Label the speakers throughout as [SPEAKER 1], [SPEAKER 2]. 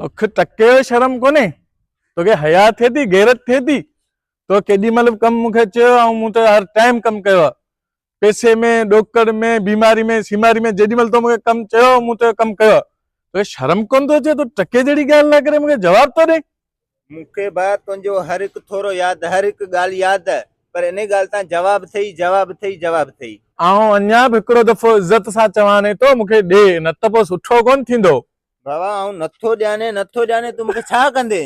[SPEAKER 1] तोखे टके जो शर्म कोने? तोखे हया थे थी, गैरत थे थी? तो केडी मतलब कम मुखे चयो ऐं मूं त हर टाइम कम कयो आहे। पैसे में, डोकर में, बीमारी में, सीमारी में जेडी मल तो मुखे कम चयो मूं त कम कयो। तो शर्म कोन तो अचे? तो टके जड़ी गाल ना करे मुखे जवाब तो दे।
[SPEAKER 2] मूंखे भाउ तुंहिंजो हर हिकु थोरो यादि, हर हिकु ॻाल्हि यादि आहे, पर इन ॻाल्हि तां जवाब थई, जवाब थई, जवाब थई।
[SPEAKER 1] आऊं अञा बि हिकिड़ो दफ़ो इज़त सां चवां तो मूंखे ॾे, न त पोइ सुठो कोन थींदो।
[SPEAKER 2] बाबा आऊं नथो ॼाणे, नथो ॼाणे, तूं मूंखे छा कंदे?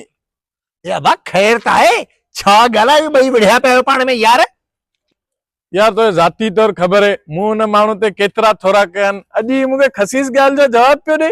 [SPEAKER 3] या बा खैर त आहे छा ॻाल्हायो ॿई बढ़िया पियो पाण में यार।
[SPEAKER 1] यार तो ज़ाती तौर ख़बर है मूं हुन माण्हू ते केतिरा थोरा कया आहिनि, अॼु मूंखे खसीस ॻाल्हि जो जवाब पियो ॾे।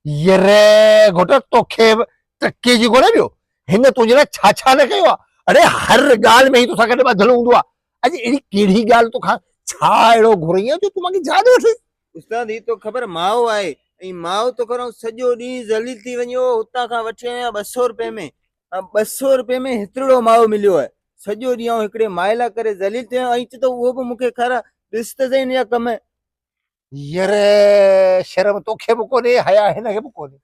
[SPEAKER 3] यार घोट तोखे टके जी कोन्हे पियो, हिन तुंहिंजे लाइ छा छा न कयो आहे। अरे हर ॻाल्हि में ई तोसां गॾु ॿधलु हूंदो आहे। अॼु अहिड़ी कहिड़ी ॻाल्हि तोखां छा अहिड़ो घुरई आहे जो तूं मूंखे यादि वठी?
[SPEAKER 2] उस्ताद ही तो ख़बर माओ आहे, ऐं माओ तो करो सॼो ॾींहुं ज़लील थी वञो, हुतां खां वठी आया 200 रुपए में, 200 रुपए में हेतिरो माओ मिलियो आहे। सॼो ॾींहुं आऊं हिकिड़े माए लाइ करे ज़लील थियो आहियां, ऐं त उहो बि मूंखे खरा ॾिस त सही हिन जा कम।
[SPEAKER 3] यार शर्म तोखे बि कोन्हे, हया हिनखे बि कोन्हे।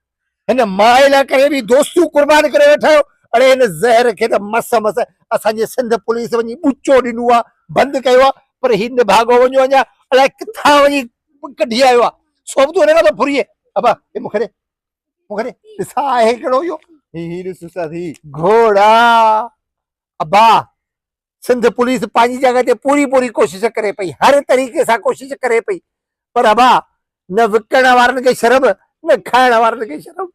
[SPEAKER 3] हिन माए लाइ करे बि दोस्तियूं कुर्बान करे वेठा आहियो। अड़े हिन ज़हर खे त मस मस असांजे सिंध पुलिस वञी ॿुचो ॾिनो आहे, बंदि कयो आहे, पर हिन भाॻो वञो अञा अलाए किथां वञी कढी आयो आहे। सो बि तूं हिन खां थो फुरीए। अबा हे मूंखे ॾे, मूंखे ॾे, ॾिसां आहे कहिड़ो इहो
[SPEAKER 2] ही ॾिस उस्ताद, ही
[SPEAKER 3] घोड़ा। अबा सिंध पुलिस पंहिंजी जॻह ते पूरी पूरी कोशिश करे पई, हर तरीक़े सां कोशिश करे पई, पर अबा न विकण वारनि खे शर्म, न खाइण वारनि खे शर्म।